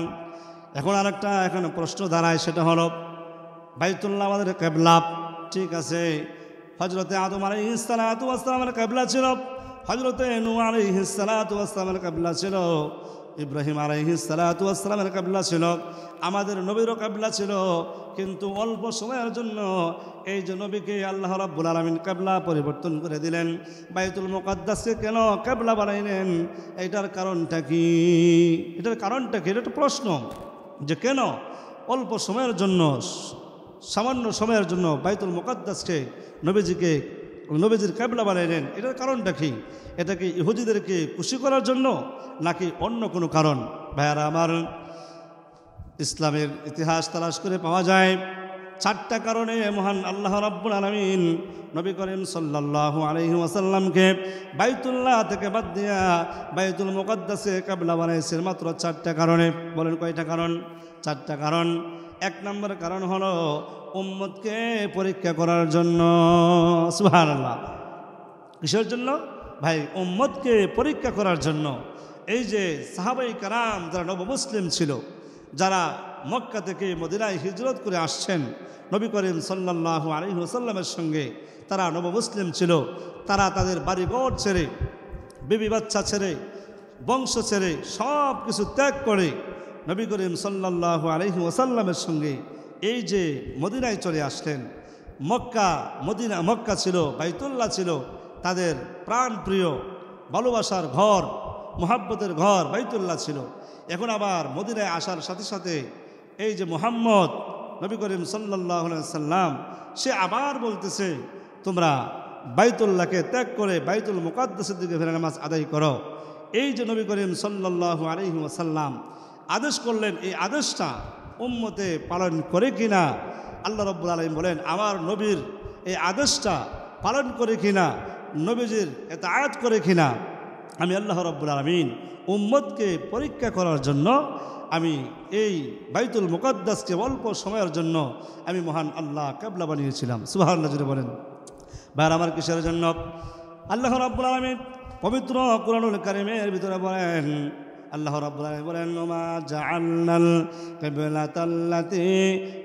এখন আরেকটা প্রশ্ন দাঁড়ায়, সেটা হলো বাইতুল্লাহ আমাদের কিবলা, ঠিক আছে, হযরতে আদম আলাইহিস সালাতু ওয়াস সালামের কিবলা ছিল, হযরতে নূহ আলাইহিস সালাতু ওয়াস সালামের কিবলা ছিল, ইব্রাহিম আলাইহিস সালাতু ওয়াস সালামের কিবলা ছিল, আমাদের নবীরও কিবলা ছিল। কিন্তু অল্প সময়ের জন্য এই যে নবীকে আল্লাহ রাব্বুল আলামিন কিবলা পরিবর্তন করে দিলেন, বাইতুল মুকাদ্দাসকে কেন কিবলা বানাইলেন? এটার কারণটা কি? এটার কারণটা কি? এটা একটা প্রশ্ন যে কেন অল্প সময়ের জন্য, সামান্য সময়ের জন্য বাইতুল মুকাদ্দাসকে নবীজির কিবলা বানাইলেন। এটার কারণটা কি? এটা কি ইহুদিদেরকে খুশি করার জন্য নাকি অন্য কোনো কারণ? ভাইয়ারা আমার, ইসলামের ইতিহাস তালাশ করে পাওয়া যায় 4টা কারণে মহান আল্লাহ রাব্বুল আলামিন নবী করিম সাল্লাল্লাহু আলাইহি ওয়াসাল্লামকে বাইতুল্লাহ থেকে বাদ দিয়া বাইতুল মুকাদ্দাসে কিবলা বানাইছেন মাত্র 4টা কারণে। বলেন কয়টা কারণ? 4টা কারণ। 1 নম্বর কারণ হলো উম্মতকে পরীক্ষা করার জন্য। সুবহানাল্লাহ। কিসের জন্য ভাই? উম্মতকে পরীক্ষা করার জন্য। এই যে সাহাবায়ে কেরাম যারা নবমুসলিম ছিল, যারা মক্কা থেকে মদিনায় হিজরত করে আসছেন নবী করিম সাল্লাল্লাহু আলাইহি ওয়াসাল্লামের সঙ্গে, তারা নবমুসলিম ছিল। তারা তাদের বাড়িঘর ছেড়ে, বিবি বাচ্চা ছেড়ে, বংশ ছেড়ে সব কিছু ত্যাগ করে নবী করিম সাল্লাল্লাহু আলাইহি ওয়াসাল্লামের সঙ্গে এই যে মদিনায় চলে আসলেন। মক্কা ছিল, বাইতুল্লাহ ছিল তাদের প্রাণপ্রিয় ভালোবাসার ঘর, মুহাব্বতের ঘর বাইতুল্লাহ ছিল। এখন আবার মদিনায় আসার সাথে সাথে এই যে মুহাম্মদ নবী করিম সাল্লাল্লাহু আলাইহি ওয়াসাল্লাম, সে আবার বলতেছে তোমরা বাইতুল্লাহকে ত্যাগ করে বাইতুল মুকাদ্দাসের দিকে ফিরে নামাজ আদায় করো। এই যে নবী করিম সাল্লাল্লাহু আলাইহি ওয়াসাল্লাম আদেশ করলেন, এই আদেশটা উম্মতে পালন করে কিনা? আল্লাহ রাব্বুল আলামিন বলেন আমার নবীর এই আদেশটা পালন করে কিনা, নবীজির ইতাআত করে কিনা, আমি আল্লাহ রাব্বুল আলামিন উম্মতকে পরীক্ষা করার জন্য আমি এই বাইতুল মুকাদ্দাসকে অল্প সময়ের জন্য আমি মহান আল্লাহ কিবলা বানিয়েছিলাম। সুবহানাল্লাহ জুড়ে বলেন। ভাইরা আমার, কিসের জন্য? আল্লাহ রাব্বুল আলামিন পবিত্র কুরআনুল কারীমের ভিতরে বলেন, আল্লাহ রাব্বুল আলামিন বলেন ওমা জাআলনাল কিবলাতাল্লাতী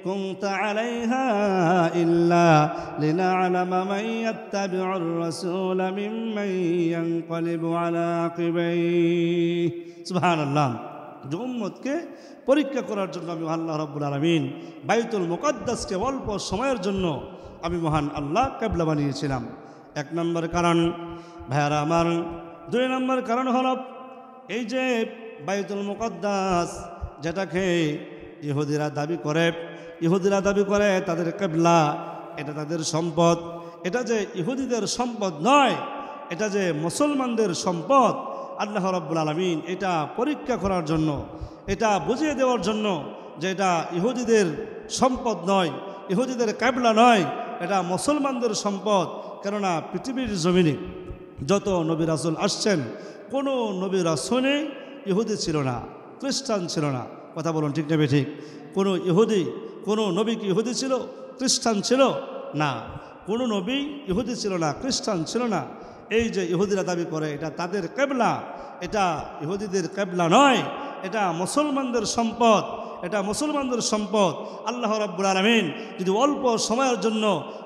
কুনতা আলাইহা ইল্লা লিনা'লামা মান ইয়াত্তাবি'ুর রাসূলা মিম্মান ইয়ানকালিবু আলা আকিবাইহি। সুবহানাল্লাহ। যে উম্মতকে পরীক্ষা করার জন্য আমি আল্লাহ রাব্বুল আলামিন বাইতুল মুকাদ্দাসকে অল্প সময়ের জন্য আমি মহান আল্লাহ কিবলা বানিয়েছিলাম। 1 নম্বর কারণ। ভাইয়ারা আমার, 2 নম্বর কারণ হলো এই যে বাইতুল মুকাদ্দাস যেটাকে ইহুদিরা দাবি করে তাদের কিবলা, এটা তাদের সম্পদ। এটা যে ইহুদিদের সম্পদ নয়, এটা যে মুসলমানদের সম্পদ। আল্লাহ রাব্বুল আলামিন এটা পরীক্ষা করার জন্য, এটা বুঝিয়ে দেওয়ার জন্য যে এটা ইহুদিদের সম্পদ নয়, ইহুদিদের কিবলা নয়, এটা মুসলমানদের সম্পদ। কেননা পৃথিবীর জমিনে যত নবী রাসূল আসছেন, কোনো নবী রাসূলই ইহুদি ছিল না, খ্রিস্টান ছিল না। কথা বলুন ঠিক না ঠিক? কোনো নবী কি ইহুদি ছিল, খ্রিস্টান ছিল না? কোনো নবী ইহুদি ছিল না, খ্রিস্টান ছিল না। এই যে ইহুদিরা দাবি করে এটা তাদের কিবলা, এটা ইহুদিদের কিবলা নয়, এটা মুসলমানদের সম্পদ, এটা মুসলমানদের সম্পদ। আল্লাহ রাব্বুল আলামিন যদি অল্প সময়ের জন্য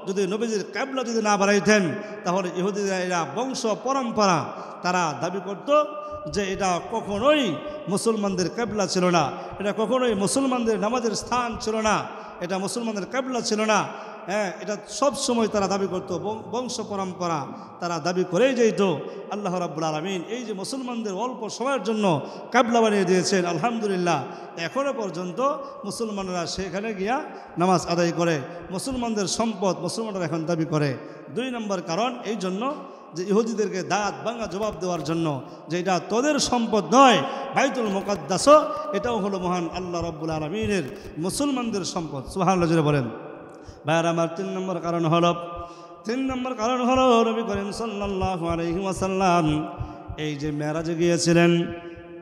যদি নবীজির কিবলা যদি না বাড়াইতেন, তাহলে ইহুদিরা এরা বংশ পরম্পরা তারা দাবি করত যে এটা কখনোই মুসলমানদের কিবলা ছিল না, এটা কখনোই মুসলমানদের নামাজের স্থান ছিল না, এটা মুসলমানদের কিবলা ছিল না। হ্যাঁ, এটা সব সময় তারা দাবি করত, বংশ পরম্পরা তারা দাবি করেই যেত। আল্লাহ রাব্বুল আলামিন এই যে মুসলমানদের অল্প সময়ের জন্য কিবলা বানিয়ে দিয়েছেন, আলহামদুলিল্লাহ এখনও পর্যন্ত মুসলমানরা সেখানে গিয়া নামাজ আদায় করে। মুসলমানদের সম্পদ মুসলমানরা এখন দাবি করে। 2 নম্বর কারণ এই জন্য যে ইহুদিদেরকে দাঁত ভাঙা জবাব দেওয়ার জন্য যে এটা তোদের সম্পদ নয়, বাইতুল মুকাদ্দাসও এটাও হলো মহান আল্লাহ রাব্বুল আলামিনের মুসলমানদের সম্পদ। সুবহানাল্লাহ জোরে বলেন। ভাইয়ারা আমার, 3 নম্বর কারণ হলো নবী করিম সাল্লাল্লাহু আলাইহি ওয়াসাল্লাম এই যে মেরাজে গিয়েছিলেন।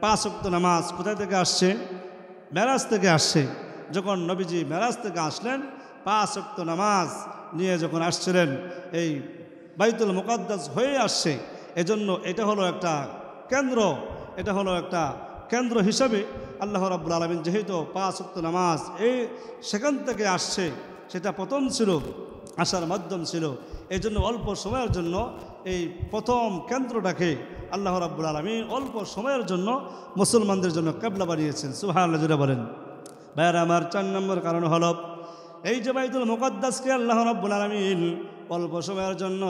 5 ওয়াক্ত নামাজ কোথায় থেকে আসছে? মেরাজ থেকে আসছে। যখন নবীজি মেরাজ থেকে আসলেন, 5 ওয়াক্ত নামাজ নিয়ে যখন আসছিলেন, এই বাইতুল মুকাদ্দাস হয়ে আসছে। এজন্য এটা হলো একটা কেন্দ্র হিসাবে আল্লাহ রাব্বুল আলামিন যেহেতু 5 ওয়াক্ত নামাজ সেখান থেকে আসছে, সেটা প্রথম ছিল আসার মাধ্যম ছিল। এই জন্য অল্প সময়ের জন্য এই প্রথম কেন্দ্রটাকে আল্লাহ রাব্বুল আলামিন অল্প সময়ের জন্য মুসলমানদের জন্য কিবলা বানিয়েছেন। সুবহানাল্লাহ জোরে বলেন। ভাইয়েরা আমার 4 নম্বর কারণ হলো এই যে বাইতুল মুকাদ্দাসকে আল্লাহ রাব্বুল আলামিন অল্প সময়ের জন্য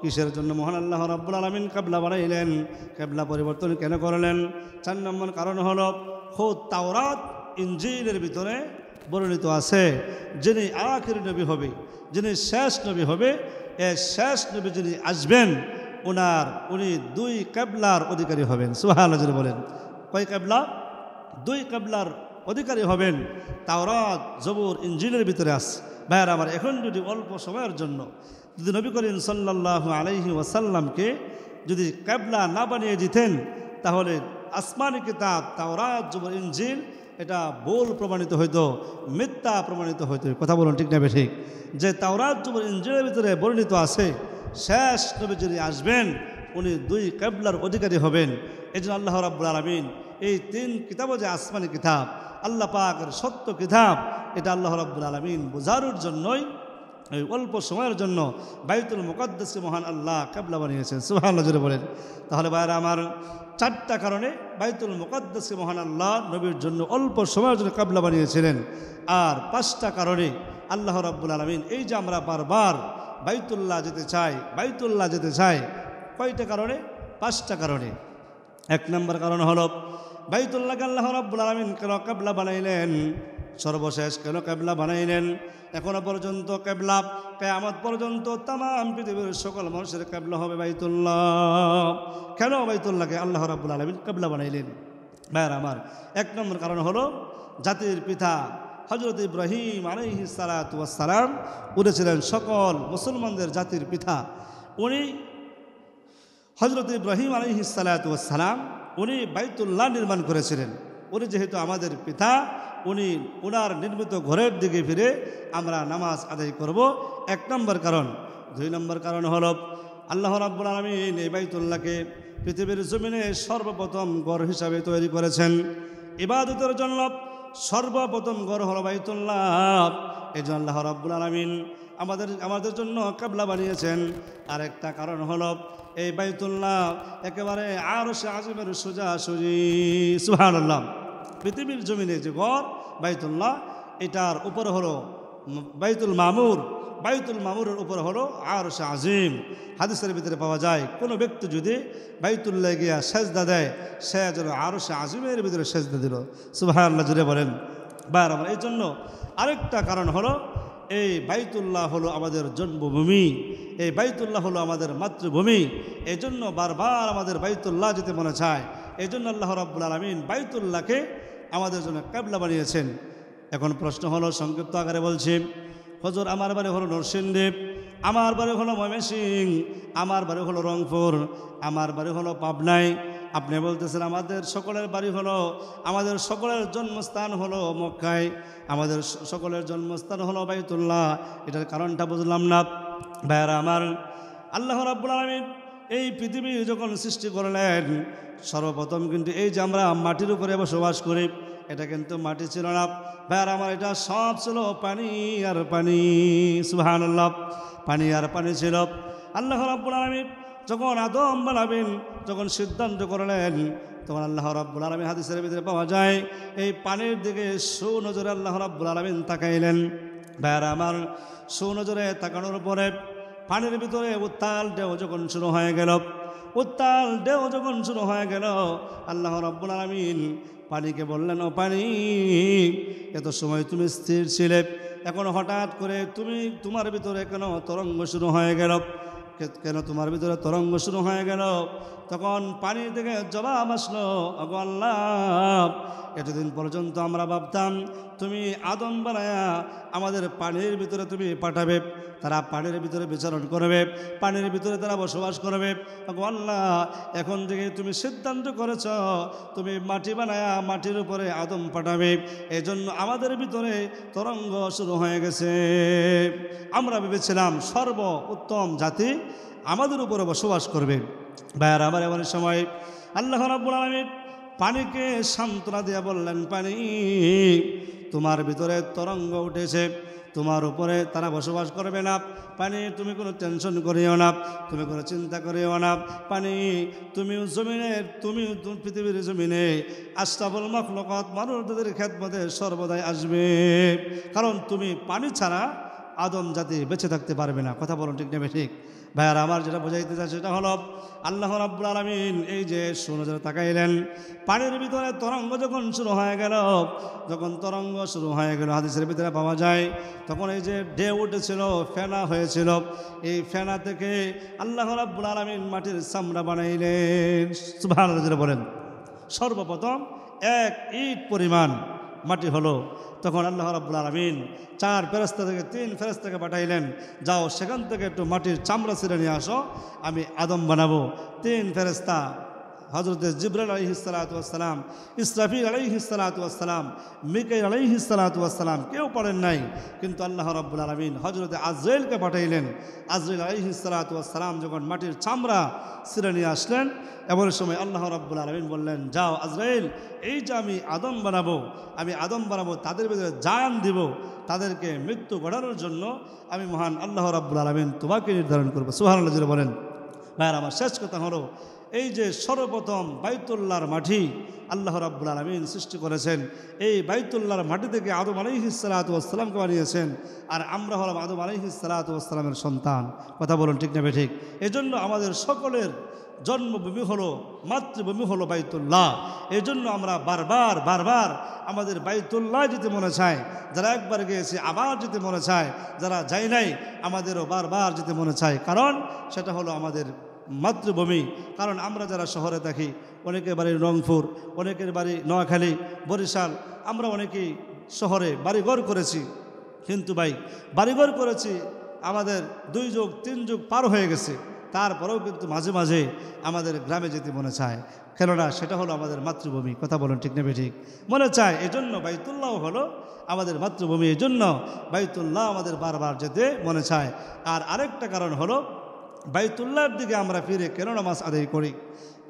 কিসের জন্য মহান আল্লাহ রাব্বুল আলামিন কিবলা বানাইলেন, কিবলা পরিবর্তন কেন করলেন? 4 নম্বর কারণ হলো খুদ তাওরাত ইনজিলের ভিতরে বর্ণিত আছে যিনি আখির নবী হবে, যিনি শেষ নবী হবে, এই শেষ নবী যিনি আসবেন উনি 2 কিবলার অধিকারী হবেন। সুবহানাল্লাহ জোরে বলেন। কয় কিবলা? 2 কিবলার অধিকারী হবেন। তাওরাত জবুর ইনজিলের ভিতরে আছে। ভাইয়েরা আমার, এখন যদি অল্প সময়ের জন্য যদি নবী করিম সাল্লাল্লাহু আলাইহি ওয়াসাল্লামকে যদি কিবলা না বানিয়ে দিতেন, তাহলে আসমানি কিতাব তাওরাত জবুর ইনজিল এটা ভুল প্রমাণিত হইতো, মিথ্যা প্রমাণিত হইতো। কথা বলুন ঠিক না ঠিক? যে তাওরাত জবুর ইনজিলের ভিতরে বর্ণিত আছে শেষ নবী যিনি আসবেন উনি 2 কিবলার অধিকারী হবেন। এই জন্য আল্লাহ রাব্বুল আলামিন এই 3 কিতাবও যে আসমানি কিতাব, আল্লাহ পাকের সত্য কিতাব, এটা আল্লাহ রাব্বুল আলামিন বোঝানোর জন্যই এই অল্প সময়ের জন্য বাইতুল মুকাদ্দাসকে মহান আল্লাহ কিবলা বানিয়েছেন। সুবহানাল্লাহ জোরে বলেন। তাহলে ভাইরা আমার 4টা কারণে বাইতুল মুকাদ্দাসকে মহান আল্লাহ নবীর জন্য অল্প সময়ের জন্য কিবলা বানিয়েছিলেন। আর 5টা কারণে আল্লাহ রাব্বুল আলামিন এই যে আমরা বারবার বাইতুল্লাহ যেতে চাই, কয়টা কারণে? 5টা কারণে। 1 নম্বর কারণ হলো বাইতুল্লাহকে আল্লাহ রাব্বুল আলামিন কেন কিবলা বানাইলেন? সর্বশেষ কেন কিবলা বানাইলেন? এখনো পর্যন্ত কিবলা কিয়ামত পর্যন্ত तमाम পৃথিবীর সকল মানুষের কিবলা হবে বাইতুল্লাহ। কেন বাইতুল্লাহকে আল্লাহ রাব্বুল আলামিন কিবলা বানাইলেন? ভাইরা আমার, 1 নম্বর কারণ হলো জাতির পিতা হযরত ইব্রাহিম আলাইহিস সালাতু ওয়াস সালাম উনি ছিলেন সকল মুসলমানদের জাতির পিতা। উনি হযরত ইব্রাহিম আলাইহিস সালাতু ওয়াস সালাম উনি বাইতুল্লাহ নির্মাণ করেছিলেন। উনি যেহেতু আমাদের পিতা, উনার নির্মিত ঘরের দিকে ফিরে আমরা নামাজ আদায় করব, 1 নম্বর কারণ। 2 নম্বর কারণ হলো আল্লাহ রাব্বুল আলামিন এই বাইতুল্লাহকে পৃথিবীর জমিনে সর্বপ্রথম ঘর হিসাবে তৈরি করেছেন। ইবাদতের জন্য সর্বপ্রথম ঘর হলো বাইতুল্লাহ। এই জন্য আল্লাহ রাব্বুল আলামিন আমাদের জন্য কিবলা বানিয়েছেন। আরেকটা কারণ হলো এই বাইতুল্লাহ একেবারে আরশে আজিমের সোজাসুজি। সুবহানাল্লাহ। পৃথিবীর জমিনে যে ঘর বাইতুল্লাহ, এটার উপরে হলো বাইতুল মামুর, বাইতুল মামুরের উপরে হলো আরশে আজিম। হাদিসের ভিতরে পাওয়া যায় কোনো ব্যক্তি যদি বাইতুল্লাহ গিয়া সেজদা দেয়, সে যেন আরশে আজিমের ভিতরে সেজদা দিল। সুবহানাল্লাহ জুড়ে বলেন। বারবার এই জন্য আরেকটা কারণ হলো এই বাইতুল্লাহ হলো আমাদের জন্মভূমি, এই বাইতুল্লাহ হলো আমাদের মাতৃভূমি। এই জন্য বারবার আমাদের বাইতুল্লাহ যেতে মনে চায়। এই জন্য আল্লাহ রাব্বুল আলামিন বাইতুল্লাহকে আমাদের জন্য কিবলা বানিয়েছেন। এখন প্রশ্ন হলো, সংক্ষিপ্ত আকারে বলছি, হুজুর আমার বাড়ি হলো নরসিংদী, আমার বাড়ি হলো ময়মনসিংহ, আমার বাড়ি হলো রংপুর, আমার বাড়ি হলো পাবনায়। আপনি বলতেছেন আমাদের সকলের বাড়ি হলো, আমাদের সকলের জন্মস্থান হলো মক্কায়, আমাদের সকলের জন্মস্থান হলো বাইতুল্লাহ। এটার কারণটা বুঝলাম না। ভাইয়ারা আমার, আল্লাহ রাব্বুল আলামিন এই পৃথিবী যখন সৃষ্টি করলেন, সর্বপ্রথম কিন্তু এই যে আমরা মাটির উপরে বসবাস করি, এটা কিন্তু মাটি ছিল না ভাইয়ারা আমার, এটা সব ছিল পানি আর পানি। সুবহানাল্লাহ। পানি আর পানি ছিল। আল্লাহ রাব্বুল আলামিন যখন আদম বানাবেন, যখন সিদ্ধান্ত করলেন, তখন আল্লাহ রাব্বুল আলামিন হাদিসের ভিতরে পাওয়া যায় এই পানির দিকে সুনজরে আল্লাহ রাব্বুল আলামিন তাকাইলেন। ভাইয়ারা আমার, সুনজরে তাকানোর পরে পানির ভিতরে উত্তাল ঢেউ যখন শুরু হয়ে গেল, উত্তাল ঢেউ যখন শুরু হয়ে গেল, আল্লাহ রাব্বুল আলামিন পানিকে বললেন, ও পানি, এত সময় তুমি স্থির ছিলে, এখন হঠাৎ করে তোমার ভিতরে কেন তরঙ্গ শুরু হয়ে গেল? কেন তোমার ভিতরে তরঙ্গ শুরু হয়ে গেল? তখন পানির থেকে জবাব আসলো, ওগো আল্লাহ, এতদিন পর্যন্ত আমরা ভাবতাম তুমি আদম বানায়া আমাদের পানির ভিতরে তুমি পাঠাবে, তারা পানির ভিতরে বিচরণ করবে, পানির ভিতরে তারা বসবাস করবে। ওগো আল্লাহ, এখন থেকে তুমি সিদ্ধান্ত করেছ তুমি মাটি বানায়া মাটির উপরে আদম পাঠাবে, এই জন্য আমাদের ভিতরে তরঙ্গ শুরু হয়ে গেছে। আমরা ভেবেছিলাম সর্ব উত্তম জাতি আমাদের উপরে বসবাস করবে। ভাইয়ার আমার এমন সময় আল্লাহ রাব্বুল আলামিন পানিকে সান্ত্বনা দিয়ে বললেন, পানি তোমার ভিতরে তরঙ্গ উঠেছে, তোমার উপরে তারা বসবাস করবে না। পানি তুমি কোনো টেনশন করিও না, তুমি কোনো চিন্তা করিও না। পানি তুমি জমিনের, তুমি পৃথিবীর জমিনে আশরাফুল মাখলুকাত মানুষদের খেদমতে সর্বদাই আসবে, কারণ তুমি পানি ছাড়া আদম জাতি বেঁচে থাকতে পারবে না। কথা বলুন ঠিক নেবে ঠিক? ভাইয়ার আমার যেটা বোঝাইতে চাই সেটা হলো, আল্লাহ রাব্বুল আলামিন এই যে সুনজরে তাকাইলেন, পানির ভিতরে তরঙ্গ যখন শুরু হয়ে গেল, যখন তরঙ্গ শুরু হয়ে গেল হাদিসের ভিতরে পাওয়া যায়, তখন এই যে ঢেউ উঠেছিল, ফেনা হয়েছিল, এই ফেনা থেকে আল্লাহ রাব্বুল আলামিন মাটির চামড়া বানাইলেন। সুবহানাল্লাহ বলেন। সর্বপ্রথম 1 ইট পরিমাণ মাটি হলো। তখন আল্লাহ রাব্বুল আলামিন 4 ফেরেশতা থেকে 3 ফেরেশতাকে পাঠাইলেন, যাও সেখান থেকে একটু মাটির চামড়া ছিঁড়ে নিয়ে আসো, আমি আদম বানাবো। 3 ফেরেশতা হযরত জিবরাইল আলাইহিস সালাতু ওয়াস সালাম, ইসরাফিল আলাইহিস সালাতু ওয়াস সালাম, মিকাইল আলাইহিস সালাতু ওয়াস সালাম কেউ পড়েন নাই, কিন্তু আল্লাহ রাব্বুল আলামিন হযরত আজরাইলকে পাঠাইলেন। আজরাইল আলাইহিস সালাতু ওয়াস সালাম যখন মাটির চামড়া ছিঁড়ে নিয়ে আসলেন, এমন সময় আল্লাহ রাব্বুল আলামিন বললেন, যাও আজরাইল, এই যে আমি আদম বানাবো, তাদের ভিতরে জান দিব, তাদেরকে মৃত্যু ঘটানোর জন্য আমি মহান আল্লাহ রাব্বুল আলামিন তোমাকে নির্ধারণ করবো। সুবহানাল্লাহ বলেন। ভাইয়ার আমার শেষ কথা হলো, এই যে সর্বপ্রথম বাইতুল্লাহর মাটি আল্লাহ রাব্বুল আলামিন সৃষ্টি করেছেন, এই বাইতুল্লাহর মাটি থেকে আদম আলাইহিস সালাতু ওয়াস সালামকে বানিয়েছেন, আর আমরা হলাম আদম আলাইহিস সালাতু ওয়াস সালামের সন্তান। কথা বলুন ঠিক না ঠিক? এজন্য আমাদের সকলের জন্মভূমি হলো, মাতৃভূমি হলো বাইতুল্লাহ। এই জন্য আমরা বারবার আমাদের বাইতুল্লাহ যেতে মনে চায়। যারা একবার গিয়েছে আবার যেতে মনে চায়, যারা যায় নাই আমাদেরও বারবার যেতে মনে চায়, কারণ সেটা হলো আমাদের মাতৃভূমি। কারণ আমরা যারা শহরে থাকি, অনেকের বাড়ি রংপুর, অনেকের বাড়ি নোয়াখালী, বরিশাল, আমরা অনেকেই শহরে বাড়িঘর করেছি, কিন্তু ভাই বাড়িঘর করেছি আমাদের 2 যুগ 3 যুগ পার হয়ে গেছে, তারপরেও কিন্তু মাঝে মাঝে আমাদের গ্রামে যেতে মনে চায়, কেননা সেটা হলো আমাদের মাতৃভূমি। কথা বলুন ঠিক নেবে ঠিক? মনে চায়। এজন্য বাইতুল্লাহ হলো আমাদের মাতৃভূমি, এজন্য বাইতুল্লাহ আমাদের বারবার যেতে মনে চায়। আর আরেকটা কারণ হলো, বাইতুল্লাহর দিকে আমরা ফিরে কেন নামাজ আদায় করি,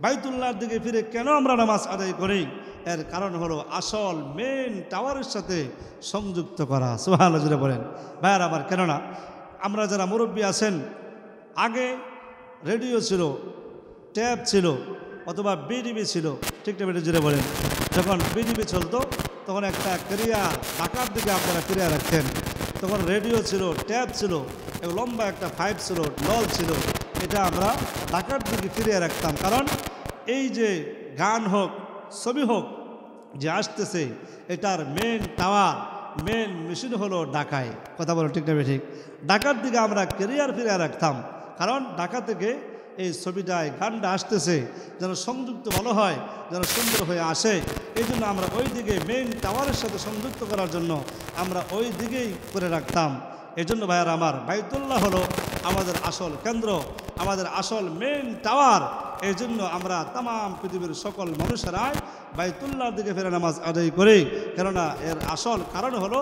বাইতুল্লাহর দিকে ফিরে কেন আমরা নামাজ আদায় করি, এর কারণ হলো আসল মেন টাওয়ারের সাথে সংযুক্ত করা। সুবহানাল্লাহ বলেন। ভাইয়ার আবার কেননা আমরা যারা মুরব্বী আছেন, আগে রেডিও ছিল, ট্যাব ছিল, অথবা বিডিবি ছিল, ঠিক না বেটে জুড়ে বলেন? যখন বিডিবি চলতো তখন একটা ক্যারিয়ার ঢাকার দিকে আপনারা ফিরে রাখতেন, তখন রেডিও ছিল, ট্যাব ছিল, লম্বা একটা পাইপ ছিল, নল ছিল, এটা আমরা ঢাকার দিকে ফিরিয়ে রাখতাম। কারণ এই যে গান হোক, ছবি হোক যে আসতেছে, এটার মেন টাওয়ার, মেন মেশিন হলো ঢাকায়। কথা বলো ঠিক না ঠিক? ঢাকার দিকে আমরা ক্যারিয়ার ফিরিয়ে রাখতাম, কারণ ঢাকা থেকে এই ছবিটায় গানটা আসতেছে যেন সংযুক্ত ভালো হয়, যেন সুন্দর হয়ে আসে। এই জন্য আমরা ওই দিকে মেন টাওয়ারের সাথে সংযুক্ত করার জন্য আমরা ওই দিকেই করে রাখতাম। এই জন্য ভাইয়ার আমার, বাইতুল্লাহ হলো আমাদের আসল কেন্দ্র, আমাদের আসল মেন টাওয়ার। এই জন্য আমরা তাম পৃথিবীর সকল মানুষেরাই বাইতুল্লাহর দিকে ফিরে নামাজ আদায় করি, কেননা এর আসল কারণ হলো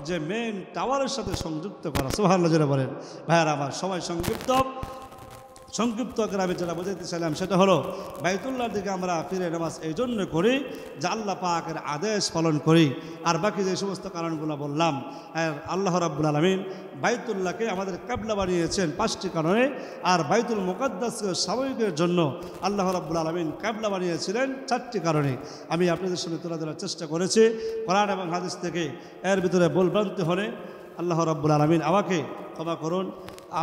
যে মেন টাওয়ারের সাথে সংযুক্ত করা। সুবহানাল্লাহ বলেন। ভাইয়ার আমার, সময় সংক্ষিপ্ত করে আমি যেটা বোঝাতে চাইলাম সেটা হলো, বাইতুল্লাহর দিকে আমরা ফিরে নামাজ এই জন্য করি যে আল্লাহ পাকের আদেশ পালন করি। আর বাকি যে সমস্ত কারণগুলো বললাম, আল্লাহ রাব্বুল আলামিন বাইতুল্লাহকে আমাদের কিবলা বানিয়েছেন 5টি কারণে, আর বাইতুল মুকাদ্দাসকে স্বাভাবিকের জন্য আল্লাহ রাব্বুল আলামিন কিবলা বানিয়েছিলেন 4টি কারণে। আমি আপনাদের সামনে তুলে ধরার চেষ্টা করেছি কোরআন এবং হাদিস থেকে। এর ভিতরে ভুলভ্রান্তি হলে আল্লাহ রাব্বুল আলামিন আমাকে ক্ষমা করুন।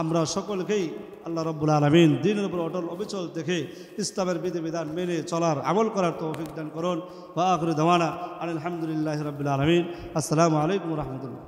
আমরা সকলকেই আল্লাহ রাব্বুল আলামিন দ্বীনের উপর অটল অবিচল দেখে ইসলামের বিধিবিধান মেনে চলার, আমল করার তৌফিক দান করুন। ওয়া আখিরু দাওয়ানা আলহামদুলিল্লাহি রাব্বিল আলামিন। আসসালামু আলাইকুম ওয়া রাহমাতুল্লাহ।